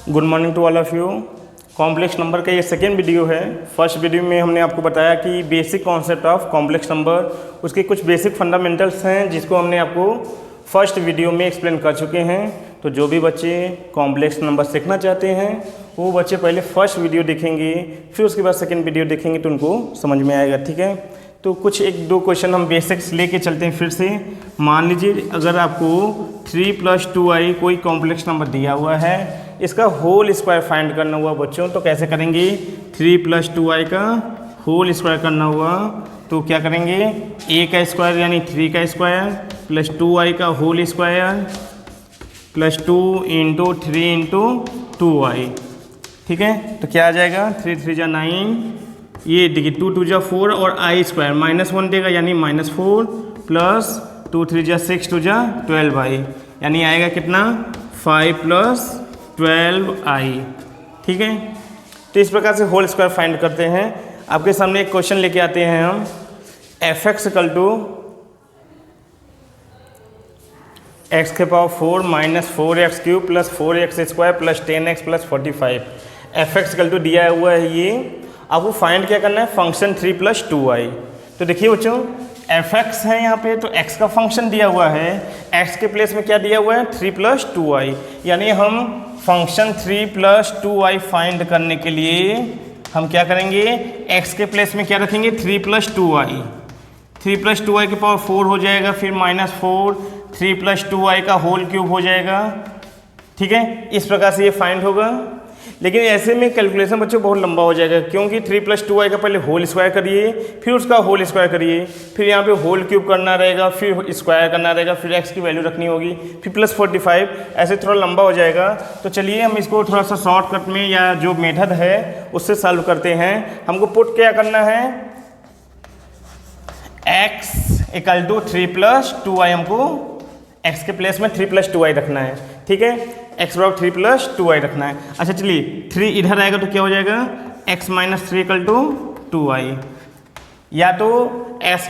Good morning to all of you. Complex number का ये second video है। First video में हमने आपको बताया कि basic concept of complex number, उसके कुछ बेसिक फंडामेंटल्स हैं जिसको हमने आपको फर्स्ट वीडियो में एक्सप्लेन कर चुके हैं। तो जो भी बच्चे कॉम्प्लेक्स नंबर सीखना चाहते हैं वो बच्चे पहले फर्स्ट वीडियो देखेंगे, फिर उसके बाद सेकेंड वीडियो देखेंगे तो उनको समझ में आएगा। ठीक है, तो कुछ एक दो क्वेश्चन हम बेसिक्स लेके चलते हैं फिर से। मान लीजिए अगर आपको 3 + 2i कोई कॉम्प्लेक्स नंबर दिया हुआ है, इसका होल स्क्वायर फाइंड करना हुआ बच्चों, तो कैसे करेंगे? 3 + 2i का होल स्क्वायर करना हुआ तो क्या करेंगे? a का स्क्वायर यानी 3 का स्क्वायर प्लस 2i का होल स्क्वायर प्लस 2 × 3 × 2i। ठीक है, तो क्या आ जाएगा? 3 × 3 = 9, ये देखिए 2 × 2 = 4 और i स्क्वायर -1 देगा यानी -4 प्लस 2 × 3 = 6 2 = 12i, यानी आएगा कितना? 5 + 12i। ठीक है, तो इस प्रकार से होल स्क्वायर फाइंड करते हैं। आपके सामने एक क्वेश्चन लेके आते हैं हम, f(x) = x⁴ - 4x³ + 4x² + 10x + 45। f(x) = दिया हुआ है, ये आपको फाइंड क्या करना है? Function 3 + 2i। तो देखिए बच्चों, f(x) है यहाँ पे, तो x का फंक्शन दिया हुआ है, x के प्लेस में क्या दिया हुआ है? 3 + 2i, यानी हम फंक्शन 3 + 2i फाइंड करने के लिए हम क्या करेंगे? x के प्लेस में क्या रखेंगे? 3 + 2i। 3 + 2i की पावर 4 हो जाएगा, फिर -4 3 + 2i का होल क्यूब हो जाएगा। ठीक है, इस प्रकार से ये फाइंड होगा। लेकिन ऐसे में कैलकुलेशन बच्चों बहुत लंबा हो जाएगा, क्योंकि 3 + 2i का पहले होल स्क्वायर करिए, फिर उसका होल स्क्वायर करिए, फिर यहाँ पे होल क्यूब करना रहेगा, फिर स्क्वायर करना रहेगा, फिर x की वैल्यू रखनी होगी, फिर +45, ऐसे थोड़ा लंबा हो जाएगा। तो चलिए हम इसको थोड़ा सा शॉर्टकट में या जो मेथड है उससे सॉल्व करते हैं। हमको पुट क्या करना है? x = 3 + 2i, हमको x के प्लेस में 3 + 2i रखना है। ठीक है, x = 3 + 2i रखना है। अच्छा चलिए, 3 इधर आएगा तो क्या हो जाएगा? x - 3 = 2i, या तो x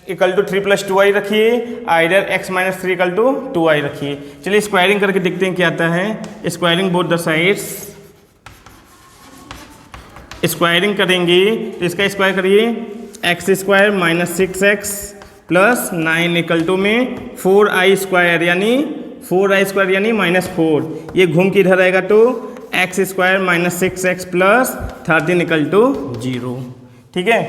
= 3 + 2i रखिए, आइदर x - 3 = 2i रखिए। चलिए स्क्वायरिंग करके देखते हैं क्या आता है। Squaring both the sides, squaring करेंगे तो इसका स्क्वायर करिए, x² - 6x + 9 = में 4i² यानी 4i² यानी -4, ये घूम के इधर आएगा तो x² - 6x + 13 = 0। ठीक है,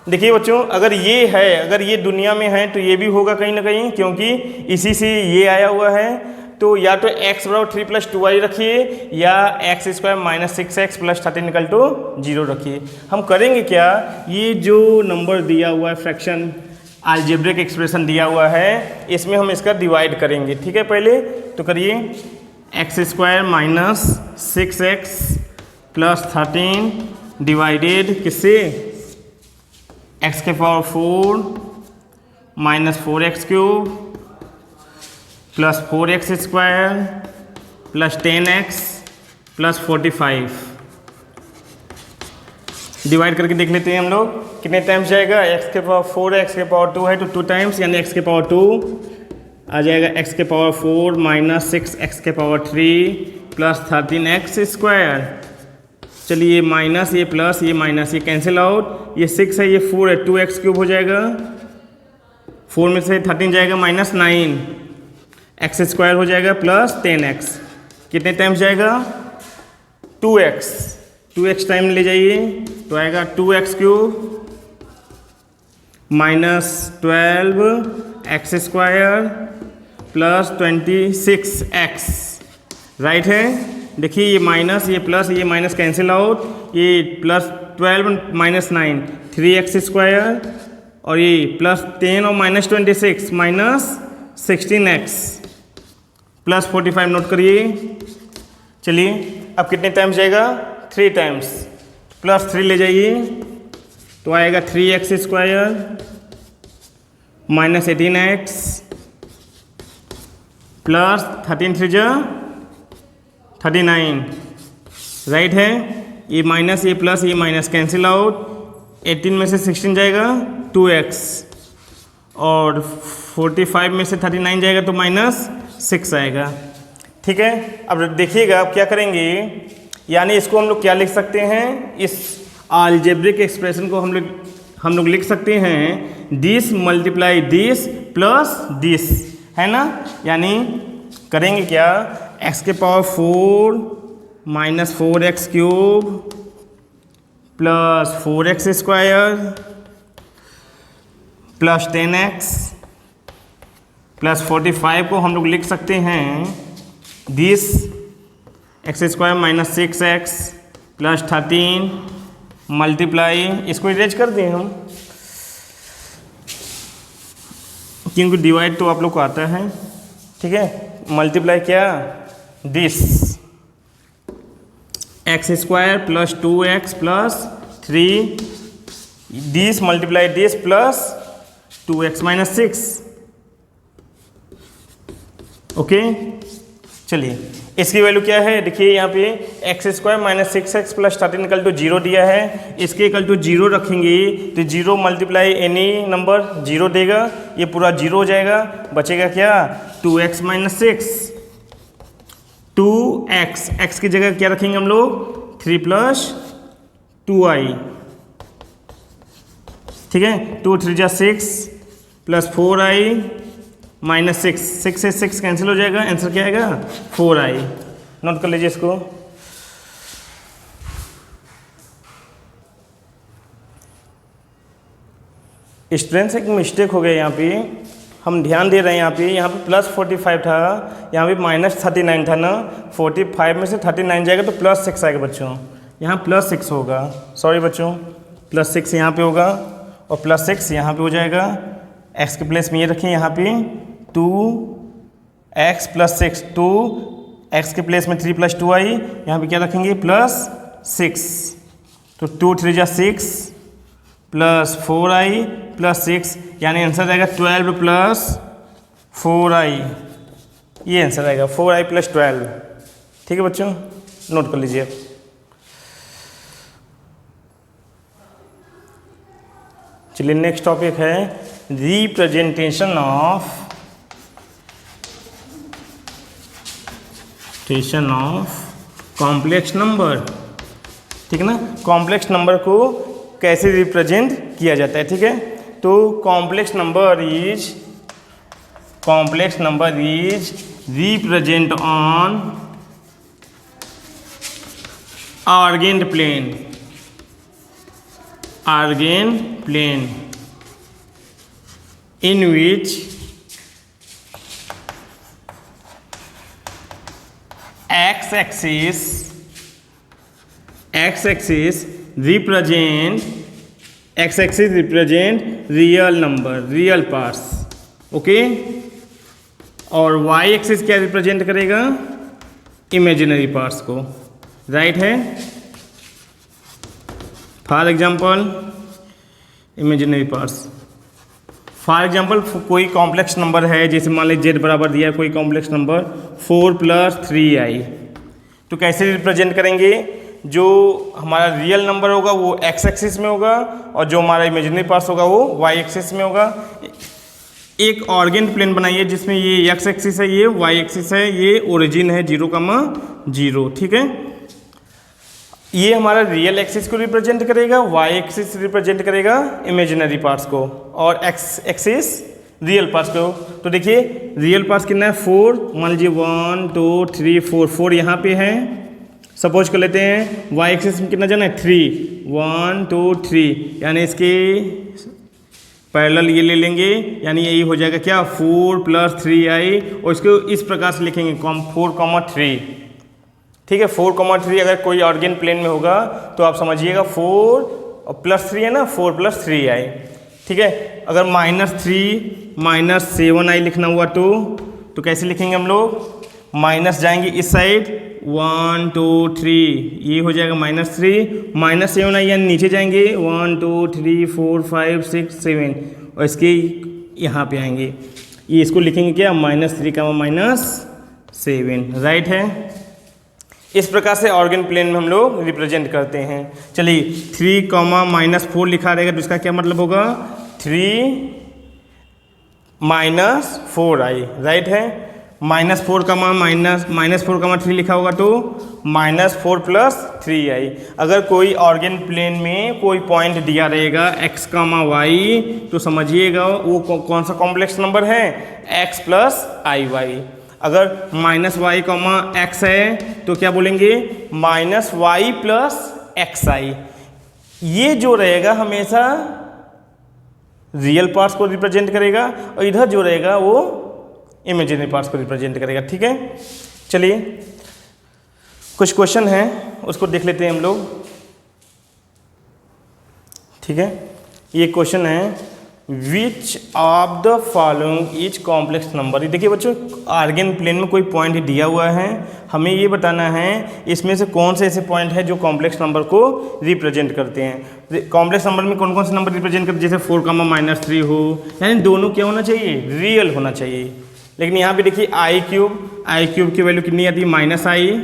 देखिए बच्चों, अगर ये है, अगर ये दुनिया में है तो ये भी होगा कहीं ना कहीं, क्योंकि इसी से ये आया हुआ है। तो या तो x = 3 + 2i रखिए, या x² - 6x + 13 = 0 रखिए। हम करेंगे क्या? ये जो नंबर दिया हुआ है, फ्रैक्शन अलजेब्रिक एक्सप्रेशन दिया हुआ है, इसमें हम इसका डिवाइड करेंगे। ठीक है, पहले तो करिए, x² - 6x + 13 डिवाइडेड किससे? x⁴ - 4x³ + 4x² + 10x + 45। Divide करके देख लेते हैं हम लोग कितने टाइम्स जाएगा। x⁴ है, x⁴ है तो 2 टाइम्स, यानी x⁴ आ जाएगा x⁴ - 6x⁴ + 13x²। चलिए ये माइनस, ये प्लस, ये माइनस, ये कैंसिल आउट, ये 6 है, ये 4 है, 2x³ हो जाएगा, 4 में से 13 जाएगा -9, x² हो जाएगा प्लस 10x, कितने टाइम्स जाएगा? 2x टाइम ले जाइए तो आएगा 2x³ - 12x² + 26x। राइट है, देखिए ये माइनस, ये प्लस, ये माइनस कैंसिल आउट, ये +12 - 9 3x² और ये +10 और -26 -16x + 45 नोट करिए। चलिए अब कितने टाइम्स जाएगा? 3 टाइम्स, +3 ले जाइए तो आएगा 3x² - 18x + 13 × 3 = 39। राइट है, ये माइनस, ये प्लस, ये माइनस कैंसिल आउट, 18 में से 16 जाएगा 2x और 45 में से 39 जाएगा तो -6 आएगा। ठीक है। अब देखिएगा आप क्या करेंगे, यानी इसको हम लोग क्या लिख सकते हैं, इस अलजेब्रिक एक्सप्रेशन को हम लोग लिख सकते हैं this multiply this plus this, है ना। यानी करेंगे क्या, x के power 4 minus 4x cube plus 4x square plus 10x plus 45 को हम लोग लिख सकते हैं this x square minus 6x plus 13 multiply, इसको इरेज कर दें हम क्योंकि डिवाइड तो आप लोग को आता है, ठीक है। मल्टीप्लाई क्या, this x square plus 2x plus 3 this multiply this plus 2x minus 6, okay. चलिए इसकी वैल्यू क्या है, देखिए यहाँ पे x square minus 6x plus 13 equal to 0 दिया है, इसके इक्वल टू 0 रखेंगे तो 0 मल्टीप्लाई एनी नंबर 0 देगा, ये पूरा 0 हो जाएगा, बचेगा क्या 2x माइनस 6, 2x, x की जगह क्या रखेंगे हम लोग 3 प्लस 2i, ठीक है। 2 3 जा 6 प्लस 4i माइनस 6, 6 से 6 कैंसिल हो जाएगा, आंसर क्या आएगा 4i। नोट कर लीजिए इसको। स्टूडेंट्स एक मिस्टेक हो गया यहाँ पे, हम ध्यान दे रहे हैं यहाँ पे प्लस 45 था, यहाँ पे माइनस 39 था ना, 45 में से 39 जाएगा तो प्लस 6 आएगा बच्चों, यहाँ प्लस 6 होगा, सॉरी बच्चों प्लस 6 यहाँ पे होगा और प्लस 6 यहाँ पे हो जाएगा। x के प्लेस में ये रखें यहाँ पे 2x प्लस 6, 2x के प्लेस में 3 प्लस 2i, यहाँ पे क्या रखेंगे प्लस 6, तो 2 3 जा 6 प्लस 4i प्लस 6, यानी आंसर आएगा 12 प्लस 4i, ये आंसर आएगा 4i प्लस 12, ठीक है बच्चों, नोट कर लीजिए। चलिए नेक्स्ट टॉपिक है रिप्रेजेंटेशन ऑफ कॉम्प्लेक्स नंबर, ठीक है ना। कॉम्प्लेक्स नंबर को कैसे रिप्रेजेंट किया जाता है, ठीक है। तो complex number is represent on Argand plane in which x-axis represent real parts, okay. और y-axis क्या रिप्रेजेंट करेगा, इमेजिनरी पार्ट्स को, राइट है। For example imaginary parts, for example कोई कॉम्प्लेक्स नंबर है, जैसे मान लीजिए z बराबर दिया है कोई कॉम्प्लेक्स नंबर 4 प्लस 3i, तो कैसे रिप्रेजेंट करेंगे, जो हमारा रियल नंबर होगा वो x एक्सिस में होगा और जो हमारा इमेजिनरी पार्ट्स होगा वो y एक्सिस में होगा। एक ऑर्गेन प्लेन बनाइए जिसमें ये x एक्सिस है, ये y एक्सिस है, ये ओरिजिन है 0,0, ठीक है। ये हमारा रियल एक्सिस को रिप्रेजेंट करेगा, y एक्सिस रिप्रेजेंट करेगा इमेजिनरी पार्ट्स को और x एक्सिस रियल पार्ट्स को। तो देखिए रियल पार्ट्स कितना है 4, मान लीजिए 1 2 3 4 यहाँ पे है, सपोज कर लेते हैं। y एक्सिस में कितना जाना है 3, 1 2 3, यानी इसके पैरेलल ये ले लेंगे, यानी यही हो जाएगा क्या 4 प्लस 3i, और इसको इस प्रकार से लिखेंगे 4,3, ठीक है। 4,3 अगर कोई ऑर्गेन प्लेन में होगा तो आप समझिएगा 4 और प्लस 3 है ना, 4 प्लस 3i, ठीक है। अगर -3 माइनस 7i लिखना हुआ तो कैसे लिखेंगे हम लोग, माइनस जाएंगे इस साइड 1 2 3, ये हो जाएगा -3 माइनस 7i, यानी नीचे जाएंगे 1 2 3 4 5 6 7, और इसके यहाँ पे आएंगे, ये इसको लिखेंगे क्या -3 का -7, राइट है। इस प्रकार से ऑर्गेन प्लेन में हम लोग रिप्रेजेंट करते हैं। चलिए 3, -4 लिखा रहेगा तो इसका क्या मतलब होगा 3 - 4i, राइट है। -4 -4 लिखा होगा तो -4 + 3i। अगर कोई ऑर्गेन प्लेन में कोई पॉइंट दिया रहेगा x, y, तो समझिएगा वो कौन सा कॉम्प्लेक्स नंबर है, x + iy। अगर -y, x है तो क्या बोलेंगे, -y + xi। ये जो रहेगा हमेशा रियल पार्ट्स को रिप्रेजेंट करेगा और इधर जो रहेगा वो इमेजिनरी पार्ट्स को रिप्रेजेंट करेगा। ठीक है, चलिए कुछ क्वेश्चन हैं उसको देख लेते हैं हम लोग। ठीक है, ये क्वेश्चन है which of the following is complex number. देखिए बच्चों, आर्गेन प्लेन में कोई पॉइंट दिया हुआ है, हमें ये बताना है इसमें से कौन से ऐसे पॉइंट है जो कॉम्प्लेक्स नंबर को रिप्रेजेंट करते हैं। कॉम्प्लेक्स नंबर में कौन कौन से नंबर रिप्रेजेंट करते हैं, जैसे 4, -3 हो, यानी दोनों क्या होना चाहिए, रियल होना चाहिए। लेकिन यहाँ पे देखिए आई क्यूब की वैल्यू कितनी आती है, -i,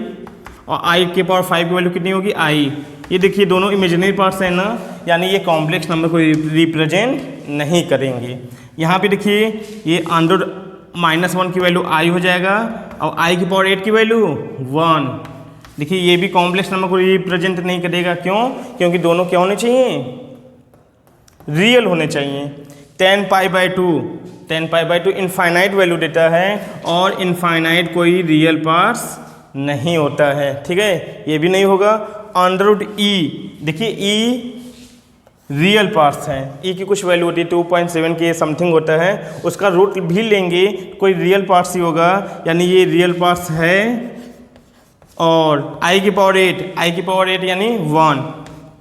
और i⁵ की वैल्यू कितनी होगी, i। ये देखिए दोनों इमेजिनरी पार्ट्स हैं ना, यानी ये कॉम्प्लेक्स नंबर को रिप्रेजेंट नहीं करेंगे। यहाँ पे देखिए ये √-1 की वैल्यू i हो जाएगा और i⁸ की वैल्यू 1। देखिए ये भी कॉम्प्लेक्स नंबर को रिप्रेजेंट नहीं करेगा, क्यों, क्योंकि दोनों क्या होने चाहिए, रियल होने चाहिए। 10π/2 इनफाइनाइट वैल्यू देता है और इनफाइनाइट कोई रियल पार्ट्स नहीं होता है। ठीक है, ये भी नहीं होगा। √e, देखिए e रियल पार्ट्स हैं, e की कुछ वैल्यू होती है 2.7 के समथिंग होता है, उसका रूट भी लेंगे कोई रियल पार्ट्स ही होगा, यानी ये रियल पार्ट्स है। और i⁸ यानी 1,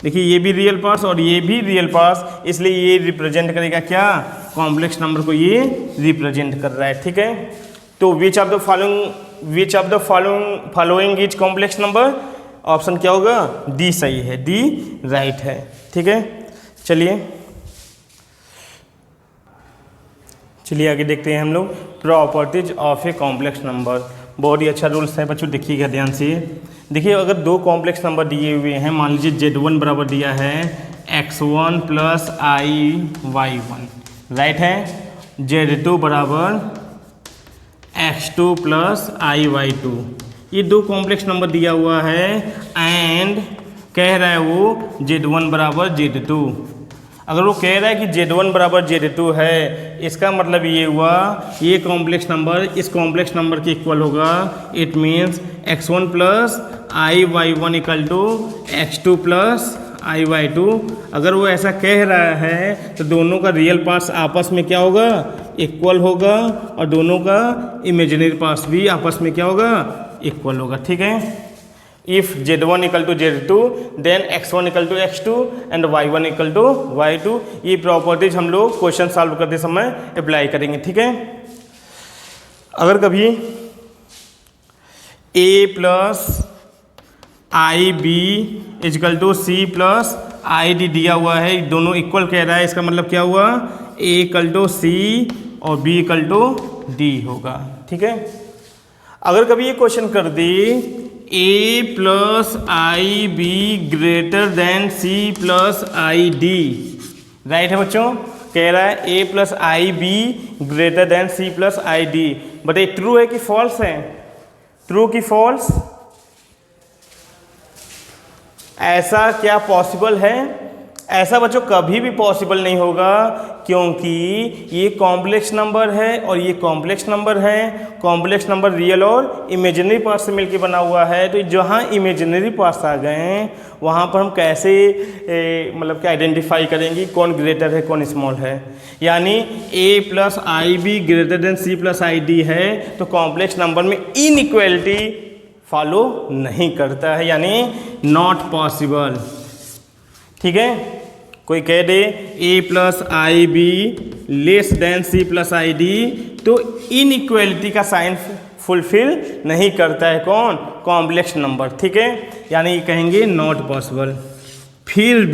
देखिए ये भी रियल पार्ट्स और ये भी रियल पार्ट्स, इसलिए ये रिप्रेजेंट करेगा क्या, कॉम्प्लेक्स नंबर को ये रिप्रेजेंट कर रहा है। ठीक है, तो which of the following is complex number, option क्या होगा, डी सही है, डी राइट है। ठीक है, चलिए आगे देखते हैं हम लोग properties of a complex number. बहुत ही अच्छा रूल्स है बच्चों, देखिएगा ध्यान से। देखिए अगर दो कॉम्प्लेक्स नंबर दिए हुए हैं, मान लीजिए Z1 बराबर दिया है x1 + iy1, राइट है, Z2 बराबर x2 + iy2, ये दो कॉम्प्लेक्स नंबर दिया हुआ है एंड कह रहा है वो Z1 बराबर Z2। अगर वो कह रहा है कि Z1 बराबर Z2 है, इसका मतलब ये हुआ ये कॉम्प्लेक्स नंबर इस कॉम्प्लेक्स नंबर के इक्वल होगा। It means x1 + iy1 = x2 + iy2। अगर वो ऐसा कह रहा है तो दोनों का रियल पार्ट्स आपस में क्या होगा, इक्वल होगा, और दोनों का इमेजिनरी पार्ट्स भी आपस में क्या होगा, इक्वल होगा। ठीक है, if Z1 = Z2 then x1 = x2 and y1 = y2। ये प्रॉपर्टीज हम लोग क्वेश्चन सॉल्व करते समय अप्लाई करेंगे। ठीक है, अगर कभी a + ib = c + id दिया हुआ है, दोनों इक्वल कह रहा है, इसका मतलब क्या हुआ, a = c और b = d होगा। ठीक है, अगर कभी ये क्वेश्चन कर दी a + ib > c + id, right है बच्चों, कह रहा है a + ib > c + id, बताइए ट्रू है कि फॉल्स है, ट्रू कि फॉल्स, ऐसा क्या पॉसिबल है, ऐसा बच्चों कभी भी पॉसिबल नहीं होगा, क्योंकि ये कॉम्प्लेक्स नंबर है और ये कॉम्प्लेक्स नंबर है। कॉम्प्लेक्स नंबर रियल और इमेजिनरी पार्ट्स से मिलकर बना हुआ है, तो जहाँ इमेजिनरी पार्ट्स आ गए वहाँ पर हम कैसे मतलब कि आइडेंटिफाई करेंगे कौन ग्रेटर है कौन स्मॉल है। यानी a + ib > c + id है, तो कॉम्प्लेक्स नंबर में इनइक्वालिटी फॉलो नहीं करता है, यानी नॉट पॉसिबल। ठीक है, कोई कह दे a + ib < c + id, तो इनइक्वालिटी का साइन फुलफिल नहीं करता है कौन, कॉम्प्लेक्स नंबर। ठीक है, यानी कहेंगे नॉट पॉसिबल। फिर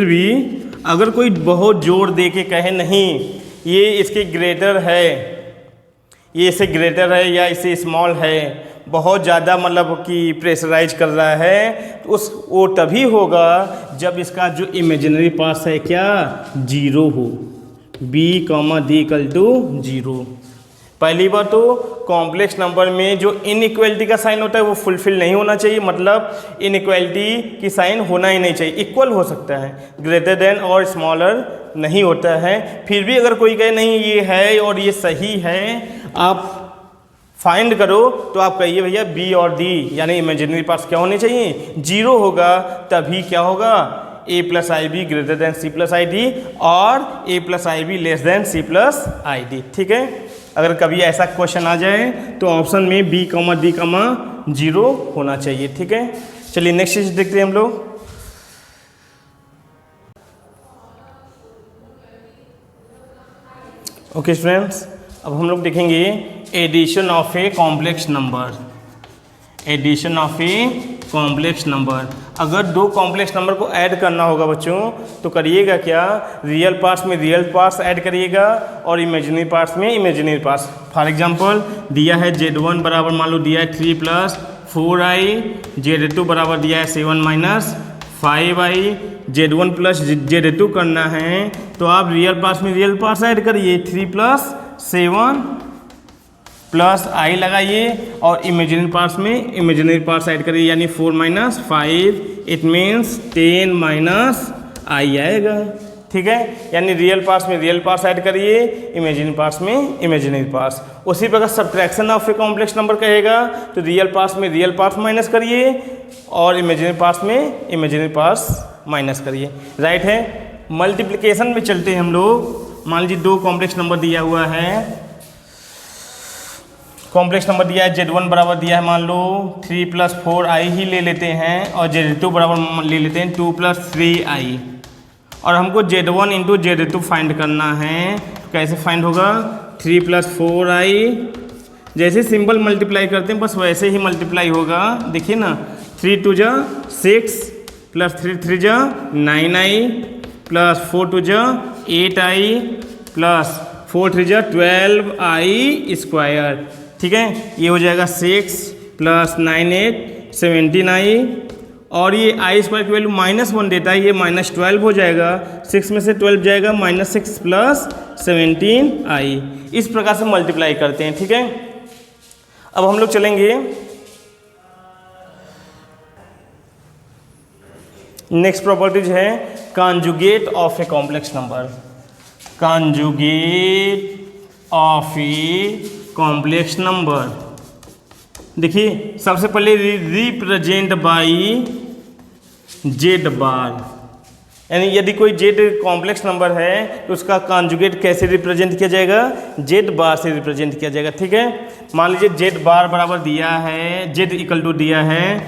भी अगर कोई बहुत जोर दे के कहे नहीं ये इसके ग्रेटर है, ये इससे ग्रेटर है या इससे स्मॉल है, बहुत ज़्यादा मतलब कि प्रेशराइज कर रहा है, तो वो तभी होगा जब इसका जो इमेजिनरी पार्ट्स है क्या, 0 हो, b, d = 0। पहली बात तो कॉम्प्लेक्स नंबर में जो इनइक्वालिटी का साइन होता है वो फुलफिल नहीं होना चाहिए, मतलब इनइक्वालिटी की साइन होना ही नहीं चाहिए, इक्वल हो सकता है, ग्रेटर देन और स्मॉलर नहीं होता है। फिर भी अगर कोई कहे नहीं ये है और ये सही है, आप फाइंड करो, तो आप कहिए भैया बी और डी यानी इमेजिनरी पार्ट्स क्या होने चाहिए, 0 होगा, तभी क्या होगा, a plus I b greater than c plus i d और a plus I b less than c plus i d. ठीक है, अगर कभी ऐसा क्वेश्चन आ जाए तो ऑप्शन में b, d, 0 होना चाहिए। ठीक है, चलिए नेक्स्ट चीज देखते हैं हम लोग। ओके स्टूडेंट्स, अब हम लोग देखेंगे addition of a complex number. Addition of a complex number, अगर दो कॉम्प्लेक्स नंबर को ऐड करना होगा बच्चों तो करिएगा क्या, रियल पार्ट्स में रियल पार्ट्स ऐड करिएगा और इमेजिनरी पार्ट्स में इमेजिनरी पार्ट्स। फॉर एग्जांपल दिया है Z1 बराबर मान लो दिया है 3 + 4i, Z2 बराबर दिया है 7 - 5i, Z1 + Z2 करना है तो आप रियल पार्ट्स में रियल पार्ट्स ऐड करिए, 3 + 7 प्लस आई लगाइए और इमेजिनरी पार्ट्स में इमेजिनरी पार्ट्स ऐड करिए, यानी 4 - 5 इट मीन्स 10 - आई आएगा। ठीक है, यानी रियल पार्ट्स में रियल पार्ट्स ऐड करिए, इमेजिनरी पार्ट्स में इमेजिनरी पार्ट्स। उसी प्रकार subtraction of a complex number कहेगा तो रियल पार्ट्स में रियल पार्ट्स माइनस करिए और इमेजिनरी पार्ट्स में इमेजिनरी पार्ट्स माइनस करिए। राइट है, मल्टीप्लिकेशन में चलते हैं हम लोग। मान लीजिए दो कॉम्प्लेक्स नंबर दिया हुआ है, कॉम्प्लेक्स नंबर दिया है Z1 बराबर दिया है मान लो 3 + 4i ही ले लेते हैं और Z2 बराबर ले लेते हैं 2 + 3i और हमको Z1 × Z2 फाइंड करना है। तो कैसे फाइंड होगा, 3 + 4i जैसे सिंपल मल्टीप्लाई करते हैं बस वैसे ही मल्टीप्लाई होगा। देखिए ना, 3 × 2 = 6 + 3 × 3 = 9i + 4 × 2 = 8i + 4 × 3 = 12i²। ठीक है, ये हो जाएगा 6 + 9 8 17i और ये i² की वैल्यू -1 देता है, ये -12 हो जाएगा, 6 में से 12 जाएगा, -6 + 17i। इस प्रकार से मल्टीप्लाई करते हैं। ठीक है, अब हम लोग चलेंगे नेक्स्ट प्रॉपर्टीज है conjugate of a complex number. Conjugate of a complex number, देखिए सबसे पहले रिप्रेजेंट बाई Z बार, यानी यदि कोई Z कॉम्प्लेक्स नंबर है तो उसका कॉन्जुगेट कैसे रिप्रेजेंट किया जाएगा, Z बार से रिप्रेजेंट किया जाएगा। ठीक है, मान लीजिए Z बार बराबर दिया है, Z = दिया है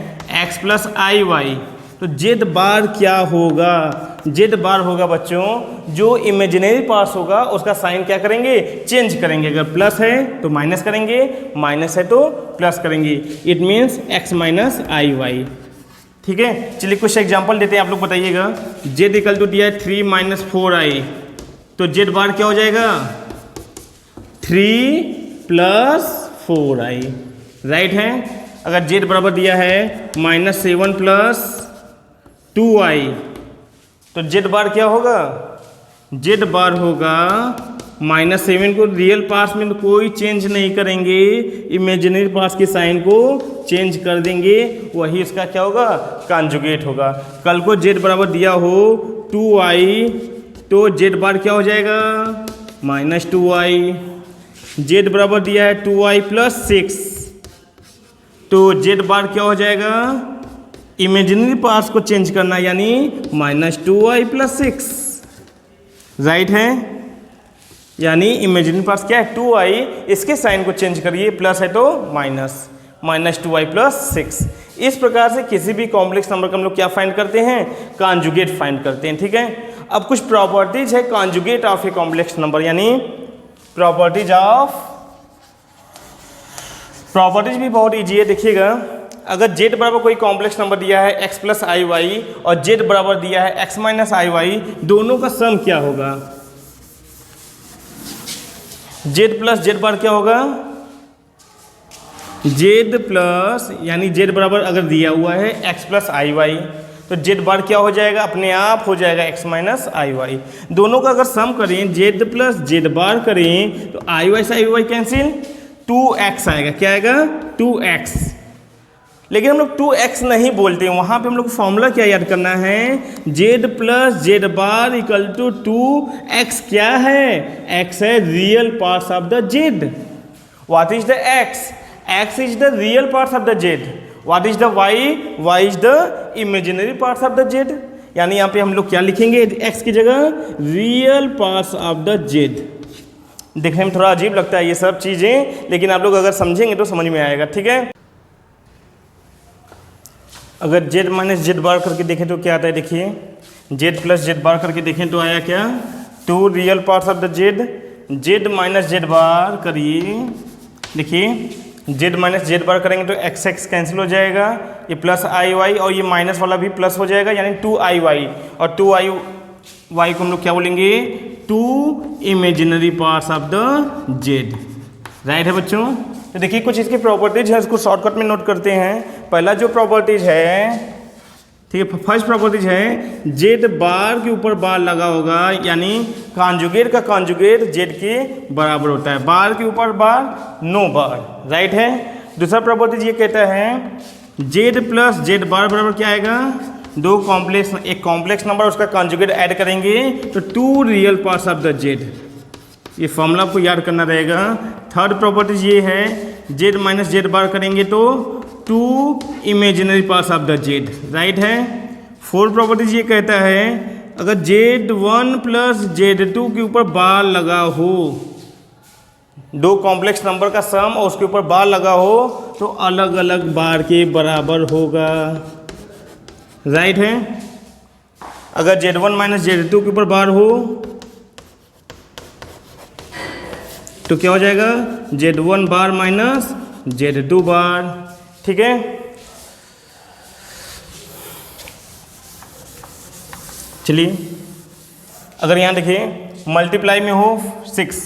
x + iy, तो Z बार क्या होगा, Z बार होगा बच्चों जो इमेजिनरी पार्ट्स होगा उसका साइन क्या करेंगे, चेंज करेंगे। अगर प्लस है तो माइनस करेंगे, माइनस है तो प्लस करेंगे, इट मीन्स x - iy। ठीक है, चलिए कुछ एग्जांपल देते हैं, आप लोग बताइएगा। Z = दिया है 3 - 4i, तो Z बार क्या हो जाएगा, 3 + 4i। राइट है, अगर Z बराबर दिया है -7 + 2i, तो Z बार क्या होगा, Z बार होगा -7 को रियल पार्ट्स में तो कोई चेंज नहीं करेंगे, इमेजिनरी पार्ट्स के साइन को चेंज कर देंगे, वही इसका क्या होगा, कॉन्जुगेट होगा। कल को Z बराबर दिया हो 2i तो Z बार क्या हो जाएगा, -2i। Z बराबर दिया है 2i + 6 तो Z बार क्या हो जाएगा, इमेजिनरी पार्ट्स को चेंज करना यानी -2i + 6। राइट है, यानी इमेजिनरी पार्ट्स क्या है 2i, इसके साइन को चेंज करिए, प्लस है तो -2i + 6। इस प्रकार से किसी भी कॉम्प्लेक्स नंबर का हम लोग क्या फाइंड करते हैं, कॉन्जुगेट फाइंड करते हैं। ठीक है, अब कुछ प्रॉपर्टीज है conjugate of a complex number, यानी प्रॉपर्टीज भी बहुत ईजी है। देखिएगा, अगर Z बराबर कोई कॉम्प्लेक्स नंबर दिया है x + iy और Z बराबर दिया है x - iy, दोनों का सम क्या होगा, Z + Z बार क्या होगा, Z प्लस यानी Z बराबर अगर दिया हुआ है x + iy तो जेड बार क्या हो जाएगा, अपने आप हो जाएगा एक्स माइनस आई वाई। दोनों का अगर सम करें जेड प्लस जेड बार करें तो आई वाई से आई वाई कैंसिल, 2x आएगा। क्या आएगा, 2x। लेकिन हम लोग 2x नहीं बोलते, वहाँ पे हम लोग फॉर्मूला क्या याद करना है, z plus z bar equal to 2x। क्या है, x है real parts of the z. What is the x? x is the real parts of the z. What is the y? y is the imaginary parts of the z. यानी यहाँ पे हम लोग क्या लिखेंगे x की जगह, real parts of the Z. देखने में थोड़ा अजीब लगता है ये सब चीज़ें, लेकिन आप लोग अगर समझेंगे तो समझ में आएगा, ठीक है। अगर जेड माइनस जेड बार करके देखें तो क्या आता है, देखिए जेड प्लस जेड बार करके देखें तो आया क्या, 2 real parts of the Z. Z minus Z bar करिए, देखिए जेड माइनस जेड बार करेंगे तो एक्स एक्स कैंसिल हो जाएगा, ये प्लस आई वाई और ये माइनस वाला भी प्लस हो जाएगा, यानी 2 आई वाई। और 2 आई वाई को हम लोग क्या बोलेंगे, 2 imaginary parts of the Z. Right है बच्चों। तो देखिए कुछ इसकी प्रॉपर्टीज है, इसको शॉर्टकट में नोट करते हैं। पहला जो प्रॉपर्टीज है, ठीक है, फर्स्ट प्रॉपर्टीज है जेड बार के ऊपर बार लगा होगा, यानी कॉन्जुगेट का कॉन्जुगेट जेड के बराबर होता है। बार के ऊपर बार, नो बार। राइट है। दूसरा प्रॉपर्टीज ये कहता है जेड प्लस जेड बार बराबर क्या आएगा, दो कॉम्प्लेक्स, एक कॉम्प्लेक्स नंबर उसका कॉन्जुगेट ऐड करेंगे तो 2 real parts of the Z. ये फॉर्मूला आपको याद करना रहेगा। थर्ड प्रॉपर्टीज ये है जेड माइनस जेड बार करेंगे तो 2 imaginary parts of the Z. Right है। फोर्थ प्रॉपर्टीज ये कहता है अगर Z1 प्लस Z2 के ऊपर बार लगा हो, दो कॉम्प्लेक्स नंबर का सम और उसके ऊपर बार लगा हो तो अलग अलग बार के बराबर होगा। राइट है। अगर Z1 माइनस Z2 के ऊपर बार हो तो क्या हो जाएगा, Z1 बार माइनस Z2 बार। ठीक है। चलिए अगर यहाँ देखिए मल्टीप्लाई में हो 6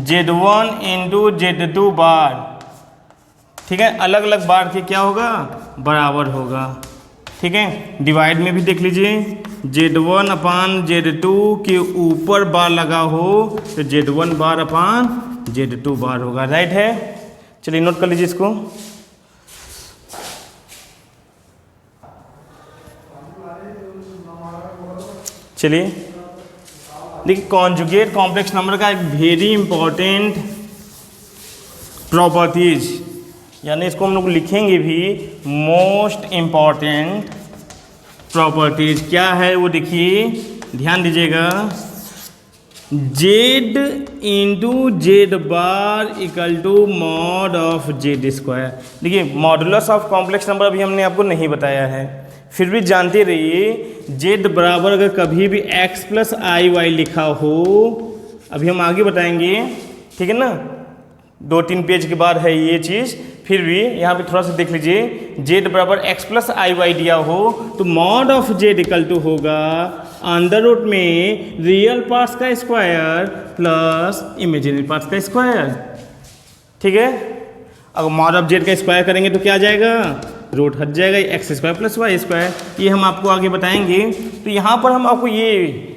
Z1 इंटू Z2 बार, ठीक है, अलग अलग बार के क्या होगा, बराबर होगा। ठीक है। डिवाइड में भी देख लीजिए Z1 अपान Z2 के ऊपर बार लगा हो तो Z1 बार अपान Z2 बार होगा। राइट है। चलिए नोट कर लीजिए इसको। चलिए देखिए कॉन्जुगेट कॉम्प्लेक्स नंबर का एक वेरी इंपॉर्टेंट प्रॉपर्टीज, यानी इसको हम लोग लिखेंगे भी मोस्ट इम्पॉर्टेंट प्रॉपर्टीज क्या है वो देखिए, ध्यान दीजिएगा। Z into Z bar equal to mod of z square. देखिए मॉडुलस ऑफ कॉम्प्लेक्स नंबर अभी हमने आपको नहीं बताया है, फिर भी जानते रहिए जेड बराबर अगर कभी भी एक्स प्लस आई वाई लिखा हो, अभी हम आगे बताएंगे, ठीक है ना, 2-3 पेज के बाद है ये चीज़, फिर भी यहाँ पे थोड़ा सा देख लीजिए जेड बराबर एक्स प्लस आई वाई दिया हो तो mod of Z equal to होगा अंडर रूट में रियल पार्ट्स का स्क्वायर प्लस इमेजिनरी पार्ट्स का स्क्वायर। ठीक है। अगर मॉड ऑफ जेड का स्क्वायर करेंगे तो क्या आ जाएगा, रूट हट जाएगा, x square plus Y square. ये हम आपको आगे बताएंगे। तो यहाँ पर हम आपको ये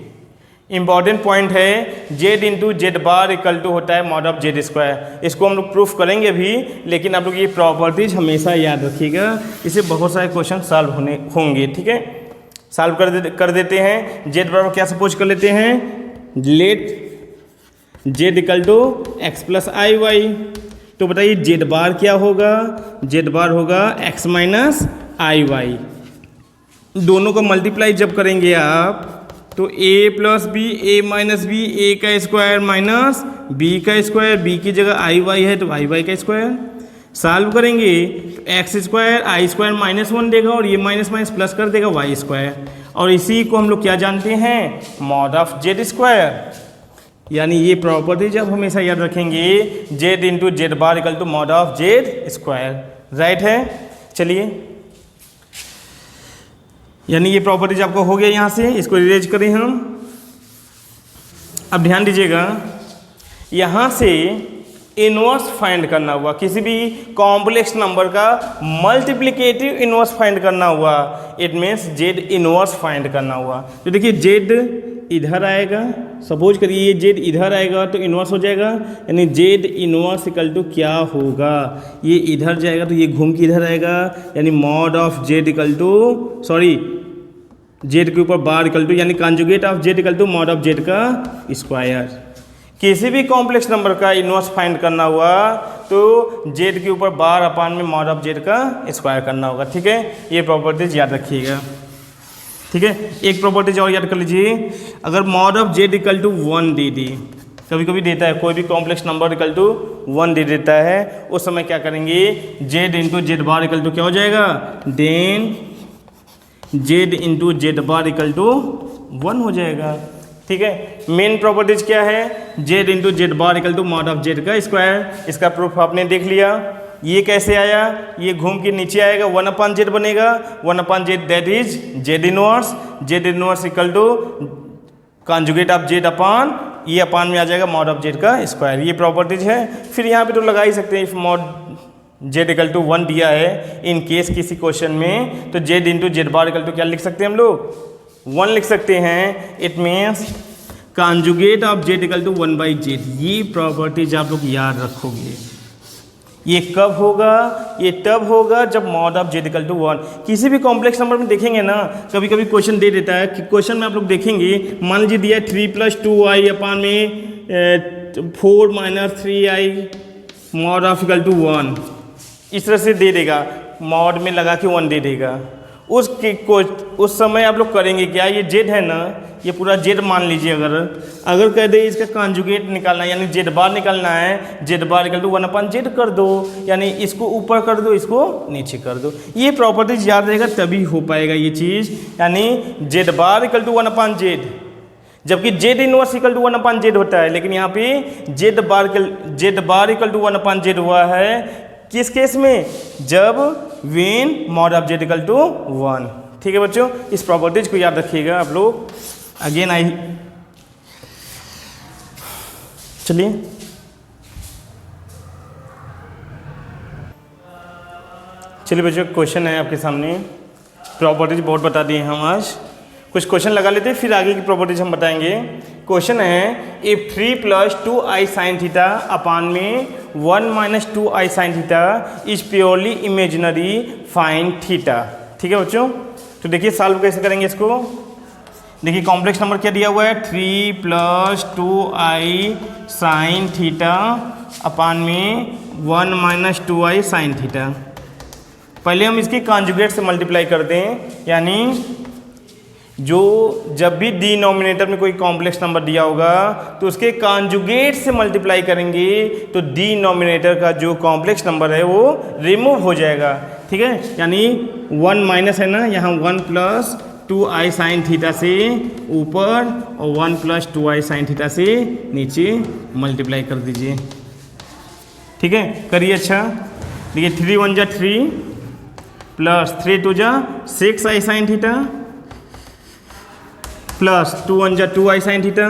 इंपॉर्टेंट पॉइंट है z into Z bar equal to होता है मॉड ऑफ जेड स्क्वायर। इसको हम लोग प्रूफ करेंगे भी, लेकिन आप लोग ये प्रॉपर्टीज हमेशा याद रखिएगा, इससे बहुत सारे क्वेश्चन सॉल्व होंगे। ठीक है। सॉल्व कर देते हैं। जेड बराबर क्या सपोज कर लेते हैं, let z equal to x plus i y. तो बताइए जेड बार क्या होगा, जेड बार होगा एक्स माइनस आई वाई। दोनों को मल्टीप्लाई जब करेंगे आप तो a plus B, A minus B, A का स्क्वायर माइनस बी का स्क्वायर, बी की जगह आई वाई है तो आई वाई का स्क्वायर। सॉल्व करेंगे X square I square minus 1 देगा और ये माइनस माइनस प्लस कर देगा वाई स्क्वायर। और इसी को हम लोग क्या जानते हैं, मॉड ऑफ जेड स्क्वायर। यानी ये प्रॉपर्टीज आप हमेशा याद रखेंगे, z into Z bar equal to mod of z square. Right है। चलिए यानी ये प्रॉपर्टीज आपको हो गया, यहाँ से इसको इरेज करें हम। अब ध्यान दीजिएगा यहाँ से इनवर्स फाइंड करना हुआ, किसी भी कॉम्प्लेक्स नंबर का मल्टीप्लिकेटिव इनवर्स फाइंड करना हुआ, it means Z inverse find करना हुआ। तो देखिए जेड इधर आएगा, सपोज करिए ये जेड इधर आएगा तो इनवर्स हो जाएगा, यानी जेड इनवर्स इक्वल टू क्या होगा, ये इधर जाएगा तो ये घूम के इधर आएगा, यानी mod of Z equal to, sorry z के ऊपर बार इक्वल टू, यानी conjugate of Z equal to mod of Z का स्क्वायर। किसी भी कॉम्प्लेक्स नंबर का इनवर्स फाइंड करना हुआ तो जेड के ऊपर बार अपान में मॉड ऑफ जेड का स्क्वायर करना होगा। ठीक है, ये प्रॉपर्टीज याद रखिएगा। ठीक है, एक प्रॉपर्टीज और याद कर लीजिए, अगर mod of Z equal to 1 दे दी, कभी कभी देता है कोई भी कॉम्प्लेक्स नंबर इक्वल टू 1 दे देता है, उस समय क्या करेंगे, z into Z bar equal to क्या हो जाएगा, then z into Z bar equal to 1 हो जाएगा। ठीक है, मेन प्रॉपर्टीज क्या है, z into Z bar equal to mod of Z का स्क्वायर। इसका प्रूफ आपने देख लिया। ये कैसे आया, ये घूम के नीचे आएगा, 1 अपान जेड बनेगा, 1 upon Z that is Z inverse equal to conjugate of Z upon, ये अपान में आ जाएगा मॉड ऑफ जेड का स्क्वायर। ये प्रॉपर्टीज है। फिर यहाँ पे तो लगा ही सकते हैं, if mod Z equal to 1 दिया है इन केस किसी क्वेश्चन में, तो Z into Z bar equal to क्या लिख सकते हैं हम लोग, 1 लिख सकते हैं। It means conjugate of Z equal to 1 by z. ये प्रॉपर्टीज आप लोग याद रखोगे। ये कब होगा, ये तब होगा जब mod of Z equal to 1। किसी भी कॉम्प्लेक्स नंबर में देखेंगे ना, कभी कभी क्वेश्चन दे देता है कि क्वेश्चन में आप लोग देखेंगे, मान लीजिए दिया 3 + 2i अपान में 4 - 3i mod of equal to 1, इस तरह से दे देगा, मॉड में लगा के 1 दे देगा। उस समय आप लोग करेंगे क्या, ये जेड है ना, ये पूरा जेड मान लीजिए, अगर कह दे इसका कॉन्जुगेट निकालना है, यानी जेड बार निकालना है, z bar equal to 1 upon z कर दो, यानी इसको ऊपर कर दो, इसको नीचे कर दो। ये प्रॉपर्टीज याद रहेगा तभी हो पाएगा ये चीज़, यानी Z bar equal to 1 upon Z, जबकि Z inverse equal to 1 upon Z होता है, लेकिन यहाँ पे Z bar equal to 1 upon Z हुआ है किस केस में, जब when mod of Z equal to 1। ठीक है बच्चों, इस प्रॉपर्टीज को याद रखिएगा आप लोग। अगेन चलिए बच्चों, क्वेश्चन है आपके सामने। प्रॉपर्टीज बहुत बता दिए हम आज, कुछ क्वेश्चन लगा लेते हैं फिर आगे की प्रॉपर्टीज हम बताएंगे। क्वेश्चन है, if 3 + 2i sin theta upon में 1 - 2i sin theta is purely imaginary, find theta. ठीक है बच्चों, तो देखिए सॉल्व कैसे करेंगे इसको। देखिए कॉम्प्लेक्स नंबर क्या दिया हुआ है, 3 + 2i sin थीटा अपान में 1 - 2i sin थीटा। पहले हम इसके कॉन्जुगेट से मल्टीप्लाई करते हैं, यानी जो जब भी डिनोमिनेटर में कोई कॉम्प्लेक्स नंबर दिया होगा तो उसके कॉन्जुगेट से मल्टीप्लाई करेंगे, तो डिनोमिनेटर का जो कॉम्प्लेक्स नंबर है वो रिमूव हो जाएगा। ठीक है, यानी 1 माइनस है ना, यहाँ 1 + 2i sin थीटा से ऊपर और 1 + 2i sin थीटा से नीचे मल्टीप्लाई कर दीजिए। ठीक है, करिए। अच्छा देखिए 3 × 1 = 3 + 3 × 2 = 6i sin theta plus 2 × 1 = 2i sin theta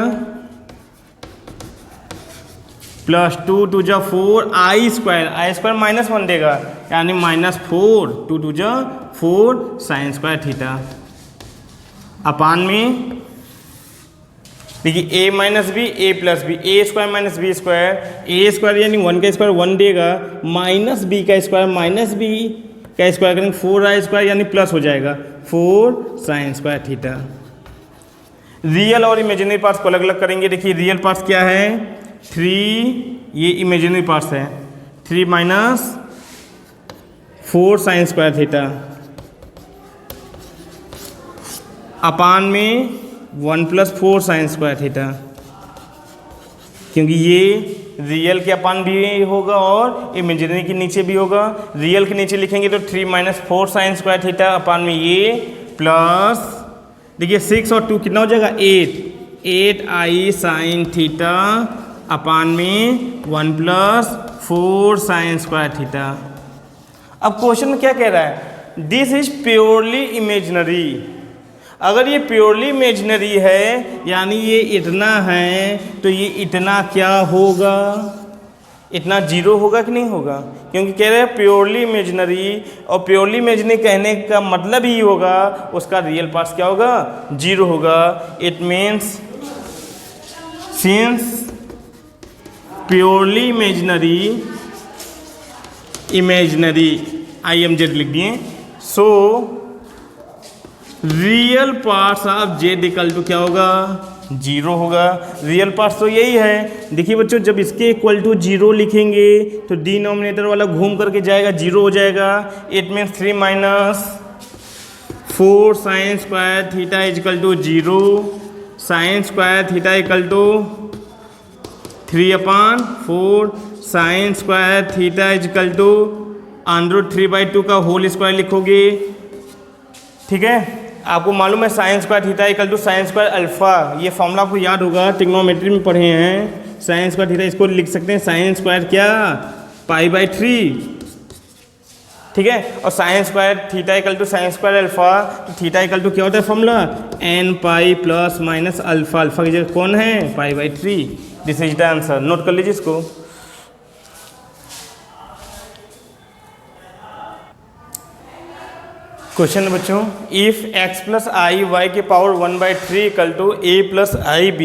plus 2 × 2 = 4i square, i square -1 देगा, यानी -4, 2 × 2 = 4 sin स्क्वायर थीटा अपान में देखिए a - b a + b, a square - b square, a square यानी 1 का स्क्वायर 1 देगा, -b का स्क्वायर -b का स्क्वायर करेंगे 4i स्क्वायर, यानी प्लस हो जाएगा 4 sin स्क्वायर थीटा। रियल और इमेजिनरी पार्ट्स को अलग अलग करेंगे। देखिए रियल पार्ट्स क्या है, 3, ये इमेजिनरी पार्ट्स है, 3 - 4 sin स्क्वायर थीटा अपान में 1 + 4 sin स्क्वायर थीटा, क्योंकि ये रियल के अपान भी होगा और इमेजिनरी के नीचे भी होगा। रियल के नीचे लिखेंगे तो 3 - 4 sin स्क्वायर थीटा अपान में ये प्लस देखिए 6 और 2 कितना हो जाएगा 8i sin थीटा अपान में 1 + 4 sin स्क्वायर थीटा। अब क्वेश्चन में क्या कह रहा है, दिस इज प्योरली इमेजिनरी। अगर ये प्योरली इमेजिनरी है, यानी ये इतना है, तो ये इतना क्या होगा, इतना जीरो होगा कि नहीं होगा, क्योंकि कह रहे हैं प्योरली इमेजिनरी, और प्योरली इमेजिनरी कहने का मतलब ही होगा उसका रियल पार्ट्स क्या होगा, जीरो होगा। It means since purely imaginary IMZ लिख दिए, so real parts of Z equal to क्या होगा, जीरो होगा। रियल पार्ट्स तो यही है। देखिए बच्चों, जब इसके इक्वल टू जीरो लिखेंगे तो डिनोमिनेटर वाला घूम करके जाएगा, जीरो हो जाएगा। It means 3 - 4 sine square theta equal to zero, sine square theta equal to 3/4 sine square theta equal to √3/2 का होल स्क्वायर लिखोगे। ठीक है, आपको मालूम है sine square theta equal to sine square alpha, ये फॉर्मूला आपको याद होगा, ट्रिग्नोमेट्री में पढ़े हैं। साइन स्क्वायर थीटा इसको लिख सकते हैं साइन स्क्वायर क्या, π/3। ठीक है, और sine square theta equal to sine square alpha, तो थीटा इक्वल टू क्या होता है फॉर्मूला, n π ± अल्फा। अल्फा की जगह कौन है, π/3। This is the answer, note कर लीजिए इसको। क्वेश्चन है बच्चों, इफ x + i y की power 1/3 equal to a + ib,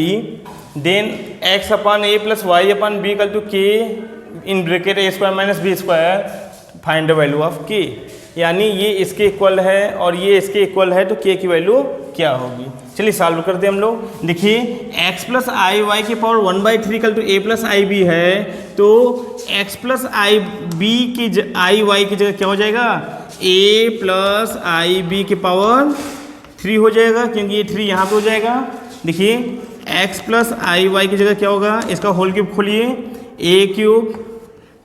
then x upon a + y upon b equal to k in bracket a² - b², find the value of k। यानी ये इसके equal है और ये इसके इक्वल है, तो k की वैल्यू क्या होगी। चलिए सॉल्व करते हैं हम लोग। देखिए x + i y की power 1/3 equal to a + ib है, तो x + i y की जगह क्या हो जाएगा, a + ib की पावर 3 हो जाएगा, क्योंकि ये 3 यहाँ पे हो जाएगा। देखिए x + i y की जगह क्या होगा, इसका होल क्यूब खोलिए, a³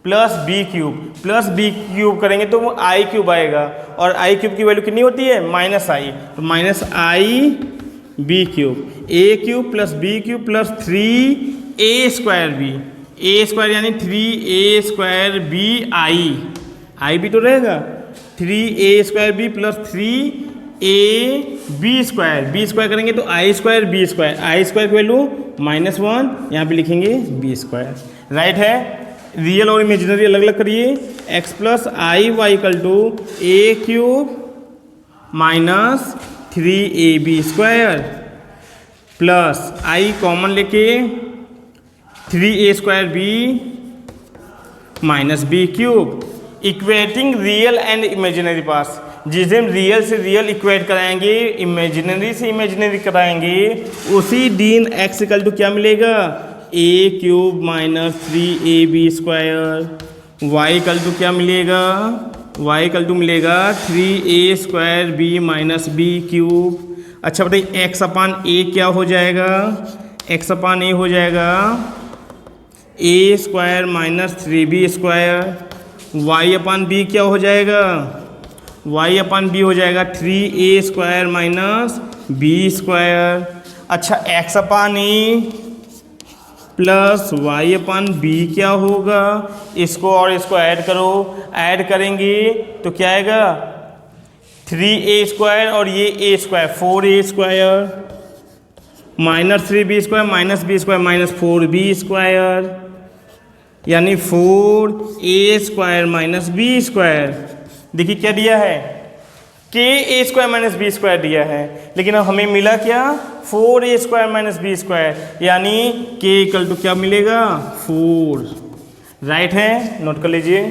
+ b³ करेंगे तो वो i³ आएगा, और i³ की वैल्यू कितनी होती है, -i, तो -i/b³, a³ + b³ + 3a²b, a² यानी 3a²bi, भी तो रहेगा, 3a²b + 3ab², b² करेंगे तो i² b², i² की वैल्यू -1, यहाँ पे लिखेंगे b²। राइट है। रियल और इमेजिनरी अलग अलग करिए। x + i y equal to a³ - 3ab² plus i common लेके 3a²b - b³, equating real and imaginary parts. जिस दिन रियल से रियल इक्वेट कराएंगे, इमेजिनरी से इमेजिनरी कराएंगे, उसी दिन x इक्वल टू क्या मिलेगा, a³ - 3ab², y equal to क्या मिलेगा, y इक्वल टू मिलेगा 3a²b - b³। अच्छा बताइए x अपान a क्या हो जाएगा, x अपान a हो जाएगा a² - 3b², y अपान b क्या हो जाएगा, y अपान b हो जाएगा 3a² - b²। अच्छा x upon a plus y upon b क्या होगा, इसको और इसको ऐड करो, ऐड करेंगे तो क्या आएगा, 3a² और ये a², 4a² - 3b² - b² - 4b², यानी 4a² - b²। देखिए क्या दिया है, ka² - b² दिया है, लेकिन अब हमें मिला क्या, 4a² - b², यानी k इक्वल टू क्या मिलेगा, 4। राइट है, नोट कर लीजिए।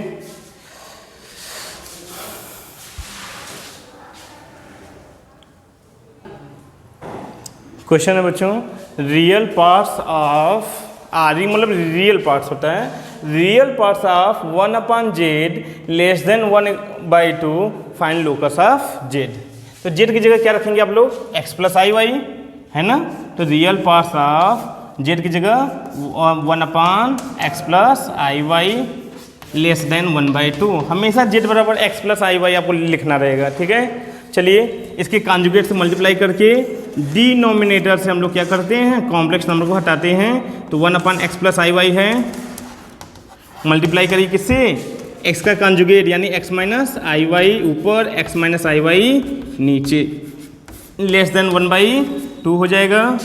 क्वेश्चन है बच्चों, रियल पार्ट्स ऑफ आरी, मतलब रियल पार्ट्स होता है, real parts of 1/z less than 1/2, find locus of z। तो z की जगह क्या रखेंगे आप लोग, x + i y है ना, तो रियल पार्ट्स ऑफ z की जगह 1/x + i y less than 1/2, हमेशा z बराबर x + i y आपको लिखना रहेगा। ठीक है, चलिए इसके कॉन्जुगेट से मल्टीप्लाई करके डिनोमिनेटर से हम लोग क्या करते हैं, कॉम्प्लेक्स नंबर को हटाते हैं, तो 1/x + i y है, मल्टीप्लाई करिए किससे, x का कॉन्जुगेट यानी x - i y ऊपर, x - i y नीचे, लेस देन 1/2 हो जाएगा।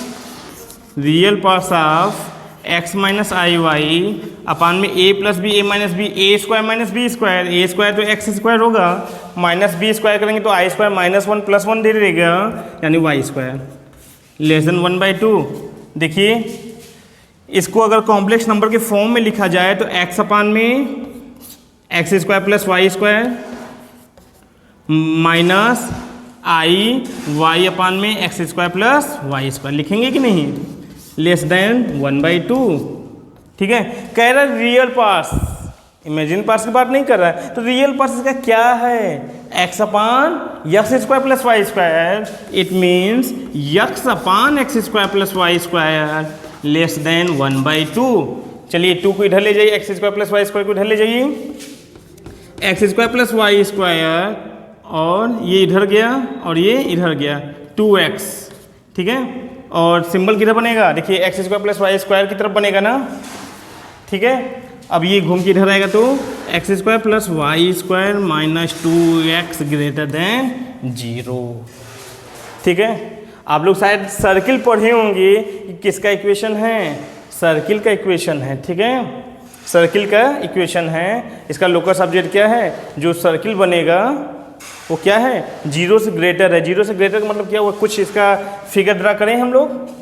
Real parts of X minus I Y upon में A plus B A minus B, A square minus B square, A square तो x square होगा, minus B square करेंगे तो I square minus one plus one दे देगा, यानी Y square less than 1/2। देखिए इसको अगर कॉम्प्लेक्स नंबर के फॉर्म में लिखा जाए तो एक्स अपान में x square plus Y square minus आई वाई अपान में x square plus Y square लिखेंगे कि नहीं, लेस देन 1/2। ठीक है, कह रहा है रियल पार्ट्स, इमेजिन पार्ट्स की बात नहीं कर रहा है, तो रियल पार्ट्स इसका क्या है, x upon x square plus Y square, it means x upon x square plus Y square less than 1/2। चलिए 2 को इधर ले जाइए, x square plus Y square को इधर ले जाइए, x square plus Y square और ये इधर गया और ये इधर गया 2x। ठीक है, और सिंबल किधर बनेगा, देखिए x square plus Y square की तरफ बनेगा ना। ठीक है, अब ये घूम के इधर आएगा तो x square plus Y square minus 2x greater than 0। ठीक है, आप लोग शायद सर्किल पढ़े होंगे कि किसका इक्वेशन है, सर्किल का इक्वेशन है। ठीक है, सर्किल का इक्वेशन है, इसका लोकस सब्जेक्ट क्या है, जो सर्किल बनेगा वो क्या है, 0 से ग्रेटर है। 0 से ग्रेटर का मतलब क्या हुआ, कुछ इसका फिगर ड्रा करें, हम लोग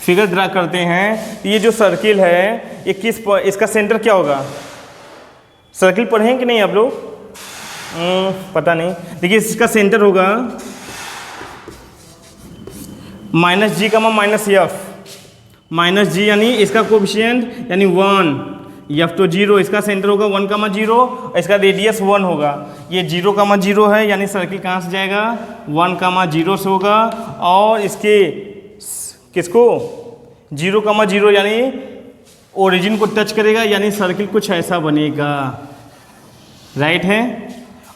फिगर ड्रा करते हैं। ये जो सर्किल है ये किस इसका सेंटर क्या होगा, सर्किल पढ़ें कि नहीं आप लोग, पता नहीं। देखिए इसका सेंटर होगा माइनस जी कमा माइनस एफ, माइनस जी यानी इसका कोफिशिएंट यानी 1, एफ तो 0, इसका सेंटर होगा 1,0, इसका रेडियस 1 होगा। ये 0,0 है यानी सर्किल कहाँ से जाएगा, 1,0 से होगा, और इसके किसको 0,0 यानी ओरिजिन को टच करेगा, यानी सर्किल कुछ ऐसा बनेगा, राइट है।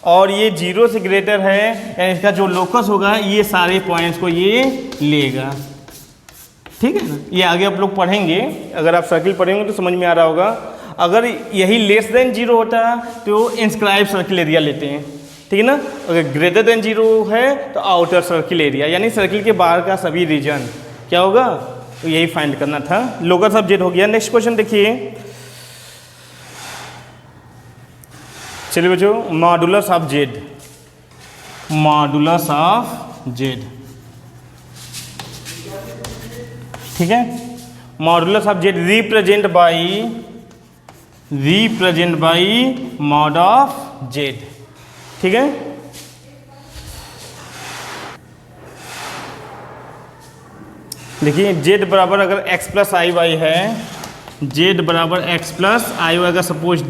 और ये 0 से ग्रेटर है यानी इसका जो लोकस होगा ये सारे पॉइंट्स को ये लेगा। ठीक है ना, ये आगे आप लोग पढ़ेंगे, अगर आप सर्किल पढ़ेंगे तो समझ में आ रहा होगा। अगर यही लेस देन 0 होता तो इंस्क्राइब सर्किल एरिया लेते हैं, ठीक है ना। अगर ग्रेटर देन 0 है तो आउटर सर्किल एरिया, यानी सर्किल के बाहर का सभी रीजन क्या होगा, तो यही फाइंड करना था। लोकस ऑफ जेड हो गया। नेक्स्ट क्वेश्चन देखिए, चलिए बच्चों, modulus of Z, modulus of Z, ठीक है। Modulus of Z represent by mod of Z, ठीक है। देखिए जेड बराबर अगर x प्लस आई वाई है, जेड बराबर x प्लस आई वाई अगर सपोज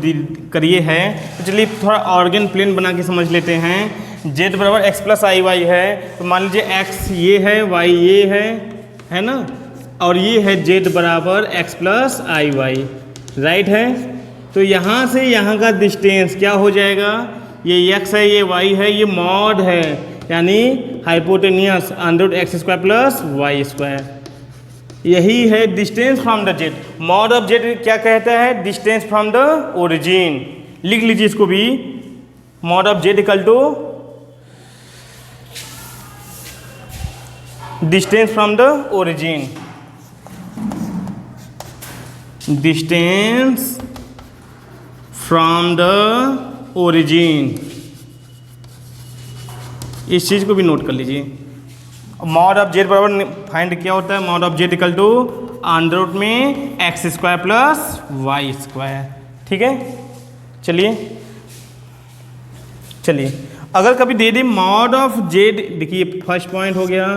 करिए है, तो चलिए थोड़ा ऑर्गन प्लेन बना के समझ लेते हैं। जेड बराबर x प्लस आई वाई है तो मान लीजिए x ये है, y ये है ना, और ये है जेड बराबर x plus i Y, right है। तो यहाँ से यहाँ का डिस्टेंस क्या हो जाएगा, ये x है, ये y है, ये मॉड है, यानी hypotenuse under x square plus Y square, यही है distance from the z. Mod of z क्या कहता है, डिस्टेंस फ्रॉम द ओरिजिन। लिख लीजिए इसको भी, mod of Z equal to distance from the origin, distance from the origin. इस चीज़ को भी नोट कर लीजिए। मॉड ऑफ जेड बराबर फाइंड क्या होता है, mod of Z equal to under root में x square plus Y square, ठीक है। चलिए अगर कभी दे दे मॉड ऑफ जेड, देखिए फर्स्ट पॉइंट हो गया,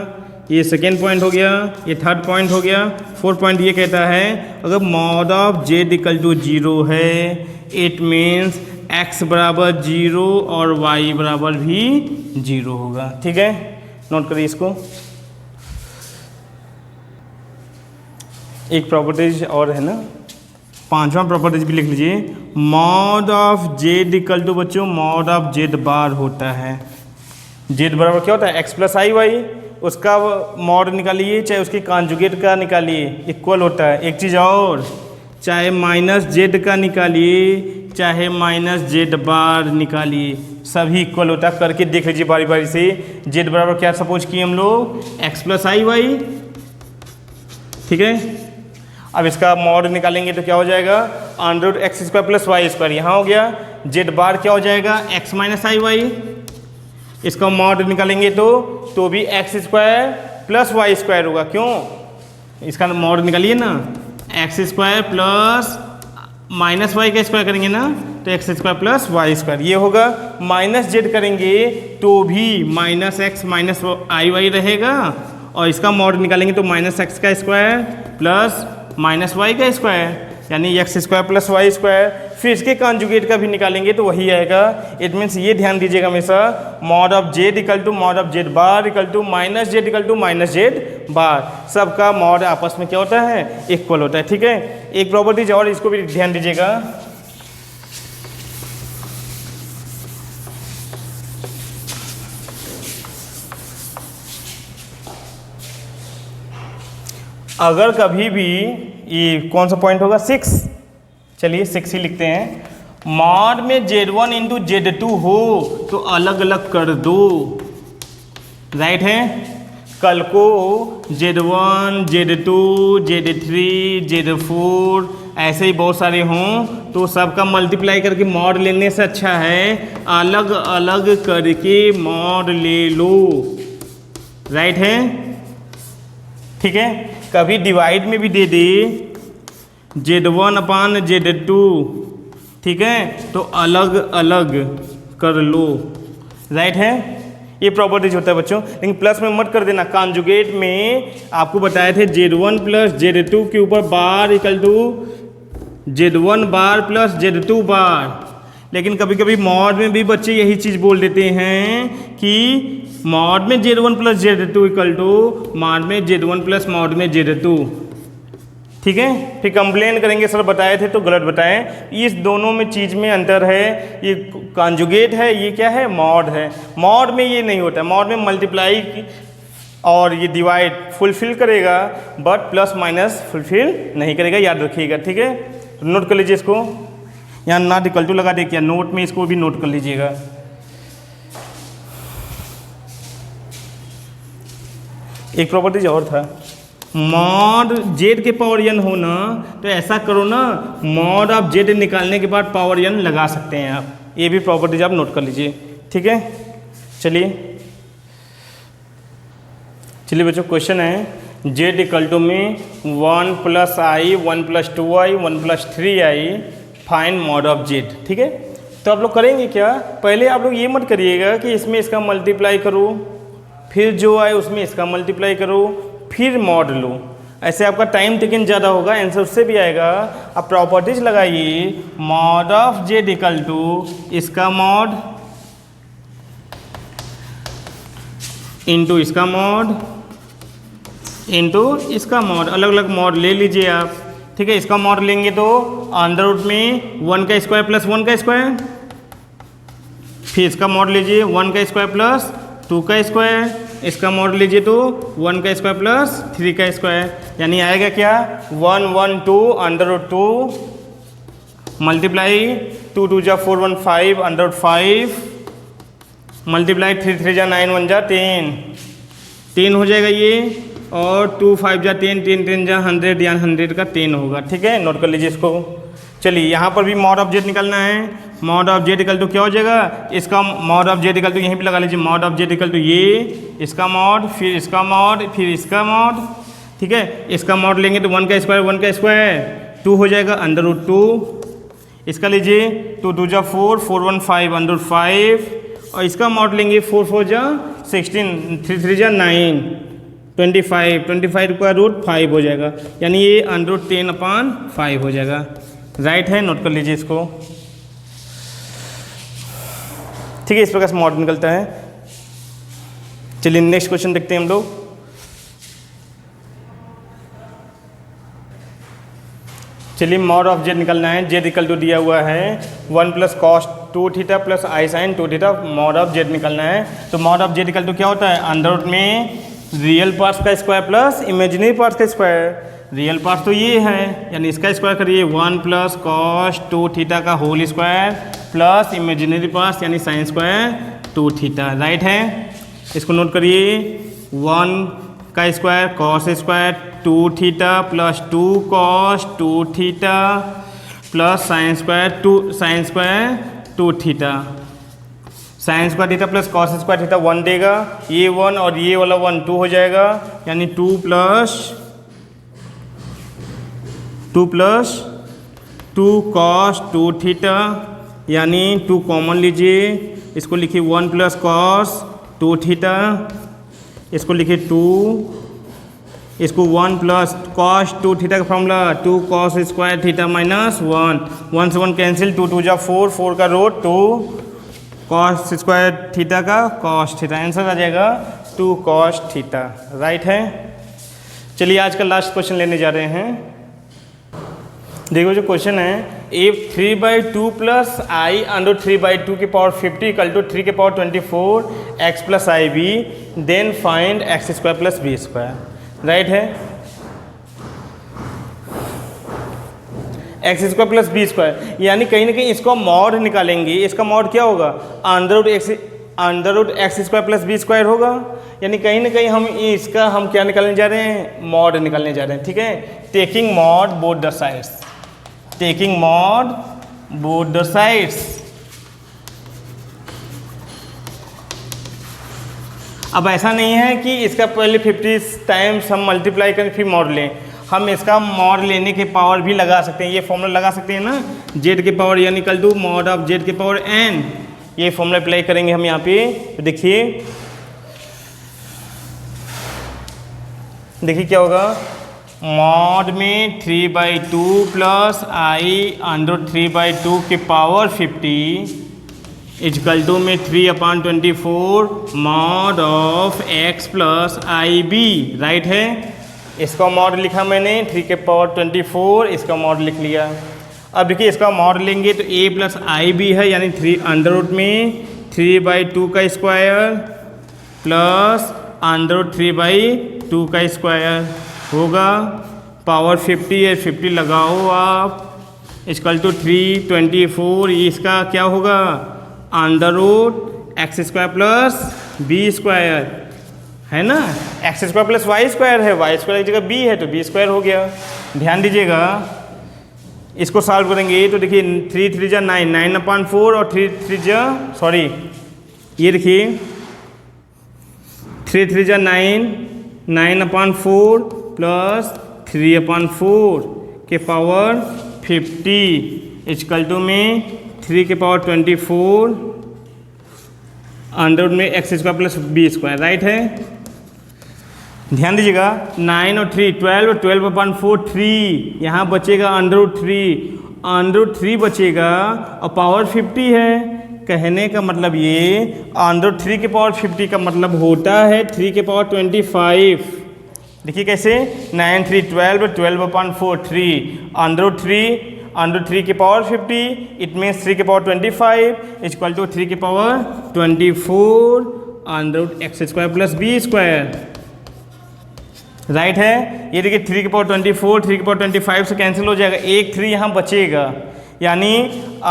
ये सेकेंड पॉइंट हो गया, ये थर्ड पॉइंट हो गया, फोर्थ पॉइंट ये कहता है अगर mod of Z equal to 0 है, इट मीन्स x बराबर 0 और y बराबर भी 0 होगा, ठीक है। नोट करिए इसको। एक प्रॉपर्टीज और है ना, पांचवा प्रॉपर्टीज भी लिख लीजिए। Mod of Z equal to बच्चों मॉड ऑफ जेड बार होता है। जेड बराबर क्या होता है, x प्लस आई वाई, उसका मॉड निकालिए चाहे उसके कॉन्जुगेट का निकालिए, इक्वल होता है। एक चीज़ और, चाहे माइनस जेड का निकालिए चाहे माइनस जेड बार निकालिए, सभी इक्वल होता है। करके देख लीजिए बारी बारी से। जेड बराबर क्या सपोज किए हम लोग, एक्स प्लस आई वाई, ठीक है। अब इसका मॉड निकालेंगे तो क्या हो जाएगा, under root x square plus Y square, यहाँ हो गया। जेड बार क्या हो जाएगा, एक्स माइनस आई वाई, इसका मॉड निकालेंगे तो भी एक्स स्क्वायर प्लस वाई स्क्वायर होगा। क्यों, इसका मॉड निकालिए ना, x square plus minus y का स्क्वायर करेंगे ना तो x square plus Y square ये होगा। माइनस जेड करेंगे तो भी माइनस एक्स माइनस आई वाई रहेगा, और इसका मॉड निकालेंगे तो माइनस एक्स का स्क्वायर प्लस माइनस वाई का स्क्वायर, यानी x square plus Y square. फिर इसके कॉन्जुगेट का भी निकालेंगे तो वही आएगा। इट मीन्स ये ध्यान दीजिएगा हमेशा, mod of Z equal to mod of Z bar equal to minus Z equal to minus Z bar, सबका मॉड आपस में क्या होता है, इक्वल होता है। ठीक है, एक प्रॉपर्टीज और इसको भी ध्यान दीजिएगा। अगर कभी भी ये कौन सा पॉइंट होगा, 6, चलिए 6 ही लिखते हैं। मॉड में Z1 इंटू Z2 हो तो अलग अलग कर दो, राइट है। कल को Z1 Z2 Z3 Z4 ऐसे ही बहुत सारे हों तो सबका मल्टीप्लाई करके मॉड लेने से अच्छा है अलग अलग करके मॉड ले लो, राइट है। ठीक है, कभी डिवाइड में भी दे दे Z1 अपान Z2, ठीक है, तो अलग अलग कर लो, राइट है। ये प्रॉपर्टीज होता है बच्चों, लेकिन प्लस में मत कर देना। कॉन्जुगेट में आपको बताए थे Z1 प्लस Z2 के ऊपर bar equal to Z1 bar plus Z2 bar, लेकिन कभी कभी मॉड में भी बच्चे यही चीज़ बोल देते हैं कि मॉड में Z1 plus Z2 equal to mod में Z1 प्लस मॉड में Z2, ठीक है। फिर कंप्लेन करेंगे सर बताए थे तो गलत बताएं। इस दोनों में चीज़ में अंतर है, ये कॉन्जुगेट है, ये क्या है, मॉड है। मॉड में ये नहीं होता, मॉड में मल्टीप्लाई और ये डिवाइड फुलफिल करेगा बट प्लस माइनस फुलफिल नहीं करेगा, याद रखिएगा, ठीक है। तो नोट कर लीजिए इसको, यहाँ नॉट इक्वल टू लगा देखिए, नोट में इसको भी नोट कर लीजिएगा। एक प्रॉपर्टीज और था, मॉड जेड के पावर n होना, तो ऐसा करो ना, मॉड ऑफ जेड निकालने के बाद पावर n लगा सकते हैं आप, ये भी प्रॉपर्टीज आप नोट कर लीजिए, ठीक है। चलिए बच्चों, क्वेश्चन है जेड इक्वल टू में 1 plus I 1 plus 2i 1 plus 3i find mod of Z, ठीक है। तो आप लोग करेंगे क्या, पहले आप लोग ये मत करिएगा कि इसमें इसका मल्टीप्लाई करो, फिर जो आए उसमें इसका मल्टीप्लाई करो, फिर मॉड लो, ऐसे आपका टाइम टेकन ज़्यादा होगा, आंसर उससे भी आएगा। अब प्रॉपर्टीज लगाइए, mod of Z equal to इसका मॉड इंटू इसका मॉड इंटू इसका मॉड, अलग अलग मॉड ले लीजिए आप, ठीक है। इसका मॉड लेंगे तो अंडर रूट में 1 का स्क्वायर प्लस 1 का स्क्वायर, फिर इसका मॉड लीजिए 1 का स्क्वायर प्लस 2 का स्क्वायर, इसका मॉड लीजिए तो 1 का स्क्वायर प्लस 3 का स्क्वायर, यानी आएगा क्या 1 1 2 अंडर रूट 2 मल्टीप्लाई 2 2 जा 4 1 5 अंडर रूट 5 मल्टीप्लाई 3 3 जा 9 1 जा 10 हो जाएगा ये, और 2 5 जा 10 10 10 जा 100, या 100 का 10 होगा, ठीक है। नोट कर लीजिए इसको। चलिए यहाँ पर भी मॉड ऑफ जेड निकालना है, mod of Z equal to क्या हो जाएगा, इसका mod of Z equal to यहीं पे लगा लीजिए, mod of Z equal to ये इसका मॉड, फिर इसका मॉड, फिर इसका मॉड, ठीक है। इसका मॉड लेंगे तो 1 का स्क्वायर 2 हो जाएगा अंडर रूट 2, इसका लीजिए 2 2 जा 4 4 1 5 अंडर रूट 5, और इसका मॉड लेंगे 4 4 जा 16 3 3 जा 9 25 का रूट 5 हो जाएगा, यानी ये अंडर रूट 10/5 हो जाएगा, राइट है। नोट कर लीजिए इसको, ठीक है। इस प्रकार से मॉड निकलता है। चलिए नेक्स्ट क्वेश्चन देखते हैं हम लोग। चलिए मॉड ऑफ जेड निकलना है, जेड इक्वल टू दिया हुआ है 1 plus cos 2 theta plus i sine 2 theta, mod of z निकलना है। तो mod of Z equal to क्या होता है, अंडर रूट में रियल पार्ट्स का स्क्वायर प्लस इमेजिनरी पार्ट्स का स्क्वायर, रियल पार्ट तो ये है, यानी इसका स्क्वायर करिए 1 प्लस कॉस 2 थीटा का whole square plus imaginary parts यानी साइन स्क्वायर 2 थीटा, राइट है। इसको नोट करिए 1 का square cos square 2 theta plus 2 cos 2 theta plus sign square 2 theta. Sign square theta plus cos square theta 1 देगा, ये 1 और ये वाला 1 2 हो जाएगा, यानी 2 प्लस 2 कॉस 2 थीटा, यानी 2 कॉमन लीजिए, इसको लिखिए 1 प्लस कॉस 2 थीटा, इसको लिखिए 2, इसको 1 प्लस कॉस 2 थीटा का formula 2 cos square theta minus 1 से 1 कैंसिल, 2 2 जा 4 का रूट 2 कॉस स्क्वायर थीटा का कॉस थीटा, आंसर आ जाएगा 2 कॉस थीटा, राइट है। चलिए आज का लास्ट क्वेश्चन लेने जा रहे हैं। देखो जो क्वेश्चन है, इफ 3/2 प्लस आई अंडर 3/2 की पावर 50 इक्वल टू 3 के पावर 24 एक्स प्लस आई B, then find X square plus B square, right है। X square plus B square, यानी कहीं ना कहीं इसको मॉड निकालेंगे, इसका मॉड क्या होगा, under root x square plus B square होगा, यानी कहीं ना कहीं हम इसका हम क्या निकालने जा रहे हैं, मॉड निकालने जा रहे हैं, ठीक है। Taking mod both the sides, taking mod both the sides. अब ऐसा नहीं है कि इसका पहले 50 टाइम्स हम मल्टीप्लाई करें फिर मॉड लें, हम इसका मॉड लेने के पावर भी लगा सकते हैं, ये फॉर्मूला लगा सकते हैं ना, जेड के पावर यानी equal to mod of z के पावर एन, ये फॉर्मूला अप्लाई करेंगे हम यहाँ पे। तो देखिए क्या होगा, मॉड में 3/2 प्लस आई अंडर 3/2 के पावर 50 इक्वल टू में 3/24 mod of x plus I b, right है। इसका मॉड लिखा मैंने 3 के पावर 24, इसका मॉड लिख लिया। अब देखिए इसका मॉड लेंगे तो a प्लस आई बी है, यानी 3 अंडर रूट में 3/2 का स्क्वायर प्लस अंडर रूट 3/2 का स्क्वायर होगा, पावर 50 है 50 लगाओ आप, इक्वल टू 3/24, इसका क्या होगा, under root x square plus B square है ना, x square plus Y square है, वाई स्क्वायर की जगह बी है तो बी स्क्वायर हो गया। ध्यान दीजिएगा, इसको सॉल्व करेंगे तो देखिए 3 3 जा 9, 9/4 और 3 3 जा सॉरी ये देखिए 3 3 जा 9, 9/4 प्लस 3/4 के पावर 50 इक्वल टू में 3 के पावर 24 अंडर में x square plus B square, right है। ध्यान दीजिएगा 9 और 3 12, 12/4 3, यहाँ बचेगा अंडर रूट 3 बचेगा और पावर 50 है, कहने का मतलब ये अंडर 3 के पावर 50 का मतलब होता है 3 के पावर 25। देखिए कैसे, 9 3 12, 12/4 3 अंडर 3 के पावर 50, इट मीन्स 3 के पावर 25 इक्वल टू 3 के power 24 under root x square plus B square, right है। ये देखिए 3 के पावर 24 3 के पावर 25 से कैंसिल हो जाएगा, एक 3 यहाँ बचेगा, यानी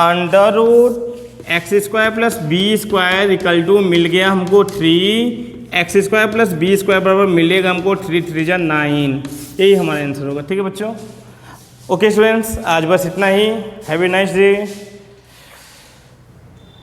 under root x square plus B square equal to मिल गया हमको 3 X square plus B square बराबर मिलेगा हमको 3 3 जा 9, यही हमारा आंसर होगा, ठीक है बच्चों। ओके स्टूडेंट्स, आज बस इतना ही, हैव ए नाइस डे।